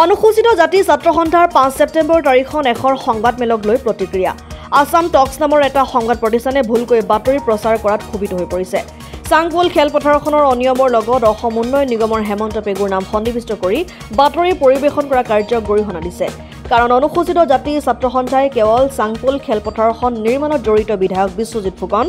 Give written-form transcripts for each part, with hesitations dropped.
অনুসূচিত জাতি ছাত্ৰ সন্থাৰ 5 ছেপ্টেম্বৰ তাৰিখখন এখৰ সংবাদমেলক লৈ প্ৰতিক্ৰিয়া আসাম টক্স নামৰ এটা সংবাদ প্ৰতিষ্ঠানে ভুলকৈ বাতৰি প্ৰচাৰ কৰাত ক্ষোভিত হৈ পৰিছে সাংপুল খেলপথাৰখনৰ অনিয়মৰ লগত অসম উন্নয়ন নিগমৰ হেমন্ত পেগুৰ নাম সন্নিবিষ্ট কৰি বাতৰি পৰিৱেশন কৰা কাৰ্যক গৰিহণা দিছে কাৰণ অনুসূচিত জাতি ছাত্ৰ সন্থাই কেৱল সাংপুল খেলপথাৰখন নিৰ্মাণত জড়িত বিধায়ক বিশ্বজিৎ ফুকন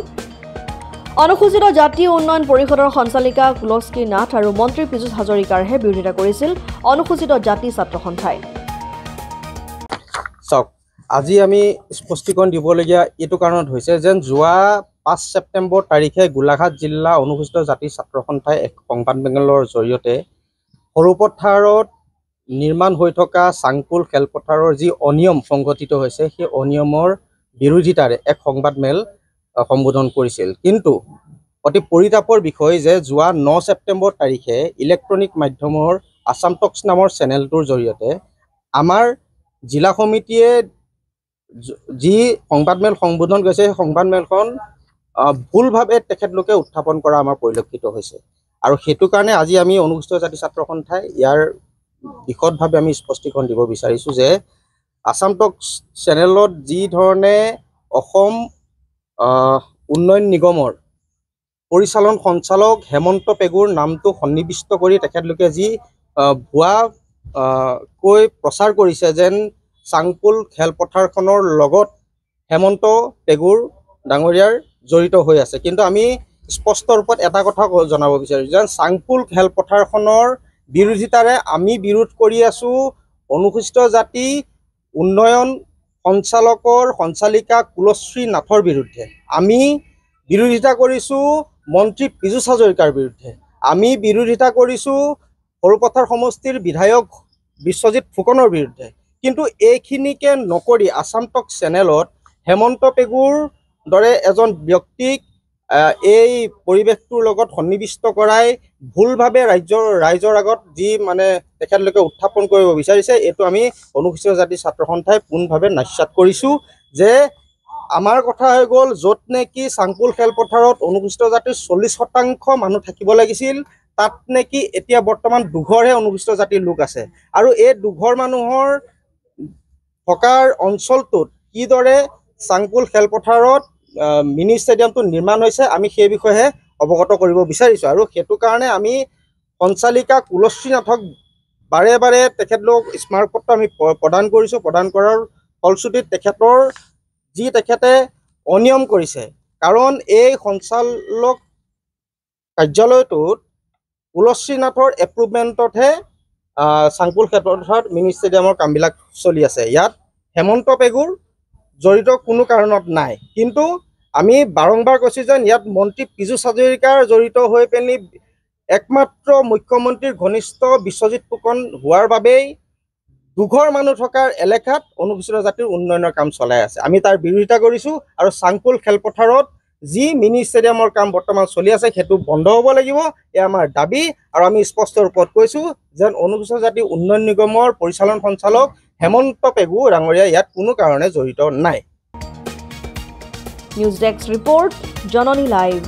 অনুসূচিত জাতি উন্নয়ন পৰিষদৰ সঞ্চালিকা কুলস্কি নাথ আৰু মন্ত্ৰী পীযুষ হাজৰিকাৰহে বিৰোধিতা কৰিছিল অনুসূচিত জাতি ছাত্ৰ সন্থাই আজি আমি স্পষ্টীকৰণ দিবলগীয়া এইটো কাৰণত হৈছে যেন যোৱা 5 ছেপ্টেম্বৰ তাৰিখে গোলাঘাট জিলা অনুসূচিত জাতি ছাত্ৰ সন্থাই এক সংবাদমেলৰ জৰিয়তে সৰুপথাৰত নিৰ্মাণ হৈ থকা সাংপুল খেলপথাৰৰ যি অনিয়ম সংঘটিত হৈছে সেই অনিয়মৰ বিৰোধিতাৰে এক সংবাদমেল সম্বোধন কৰিছিল কিন্তু অতি পৰিতাপৰ বিষয় যে যোৱা 9 ছেপ্টেম্বৰ তাৰিখে ইলেক্ট্ৰনিক মাধ্যমৰ আসাম টক্স নামৰ চেনেলটোৰ জৰিয়তে আমাৰ জিলা সমিতিয়ে যি সংবাদমেল সম্বোধন কৰিছে সেই সংবাদমেলখন ভুলভাৱে তেখেতলোকে উত্থাপন কৰা আমাৰ পৰিলক্ষিত হৈছে আৰু সেইটো কাৰণে আজি আমি অনুসূচিত জাতি ছাত্ৰ সন্থাই ইয়াৰ বিশদভাৱে আমি স্পষ্টীকৰণ দিব বিচাৰিছোঁ যে আসাম টক্স চেনেলত যি ধৰণে অসম উন্নয়ন নিগমৰ পৰিচালন সঞ্চালক হেমন্ত পেগুৰ নামটো সন্নিবিষ্ট কৰি তেখেতলোকে যি ভুৱা কৈ প্ৰচাৰ কৰিছে যেন সাংপুল খেলপথাৰখনৰ লগত হেমন্ত পেগুৰ ডাঙৰীয়াৰ জড়িত হৈ আছে কিন্তু আমি স্পষ্ট ৰূপত এটা কথা জনাব বিচাৰিছোঁ যেন সাংপুল খেলপথাৰখনৰ বিৰোধিতাৰে আমি বিৰোধ কৰি আছোঁ অনুসূচিত জাতি উন্নয়ন সঞ্চালিকা কুলশ্ৰী নাথৰ বিৰুদ্ধে আমি বিৰোধিতা কৰিছোঁ মন্ত্ৰী পীযুষ হাজৰিকাৰ বিৰুদ্ধে আমি বিৰোধিতা কৰিছোঁ সৰুপথাৰ সমষ্টিৰ বিধায়ক বিশ্বজিৎ ফুকনৰ বিৰুদ্ধে কিন্তু এইখিনিকে নকৰি আসাম টক্স চেনেলত হেমন্ত পেগুৰ দৰে এজন ব্যক্তিক এই পৰিৱেশটোৰ লগত সন্নিবিষ্ট কৰাই ভুলভাৱে ৰাইজৰ আগত যি মানে তেখেতলোকে উত্থাপন কৰিব বিচাৰিছে এইটো আমি অনুসূচিত জাতি ছাত্ৰ সন্থাই পূৰ্ণভাৱে নাস্যাৎ কৰিছোঁ যে আমাৰ কথা হৈ গ'ল য'ত নেকি সাংপুল খেলপথাৰত অনুসূচিত জাতিৰ 40% মানুহ থাকিব লাগিছিল তাত নেকি এতিয়া বৰ্তমান দুঘৰহে অনুসূচিত জাতিৰ লোক আছে আৰু এই দুঘৰ মানুহৰ থকাৰ অঞ্চলটোত কিদৰে সাংপুল খেলপথাৰত মিনি ষ্টেডিয়ামটো নিৰ্মাণ হৈছে আমি সেই বিষয়ে অৱগত কৰিব বিচাৰিছোঁ আৰু সেইটো কাৰণে আমি সঞ্চালিকা কুলশ্ৰী নাথক বাৰে বাৰে তেখেতলোক স্মাৰকপত্ৰ আমি প্ৰদান কৰিছোঁ প্ৰদান কৰাৰ ফলশ্ৰুতিত তেখেতে অনিয়ম কৰিছে কাৰণ এই সঞ্চালক কাৰ্যালয়টোত কুলশ্ৰী নাথৰ এপ্ৰুভমেণ্টতহে সাংপুল খেলপথাৰত মিনি ষ্টেডিয়ামৰ কামবিলাক চলি আছে ইয়াত হেমন্ত পেগুৰ জড়িত কোনো কাৰণত নাই কিন্তু আমি বাৰম্বাৰ কৈছোঁ যেন ইয়াত মন্ত্ৰী পীযুষ হাজৰিকাৰ জড়িত হৈ পেনি একমাত্ৰ মুখ্যমন্ত্ৰীৰ ঘনিষ্ঠ বিশ্বজিৎ ফুকন হোৱাৰ বাবেই দুঘৰ মানুহ থকাৰ এলেকাত অনুসূচিত জাতিৰ উন্নয়নৰ কাম চলাই আছে আমি তাৰ বিৰোধিতা কৰিছোঁ আৰু সাংপুল খেলপথাৰত যি মিনি ষ্টেডিয়ামৰ কাম বৰ্তমান চলি আছে সেইটো বন্ধ হ'ব লাগিব এয়া আমাৰ দাবী আৰু আমি স্পষ্ট ৰূপত কৈছোঁ যেন অনুসূচিত জাতি উন্নয়ন নিগমৰ পৰিচালন সঞ্চালক হেমন্ত পেগু ডাঙৰীয়া ইয়াত কোনো কাৰণে জড়িত নাই নিউজ ডেস্ক ৰিপৰ্ট জননী লাইভ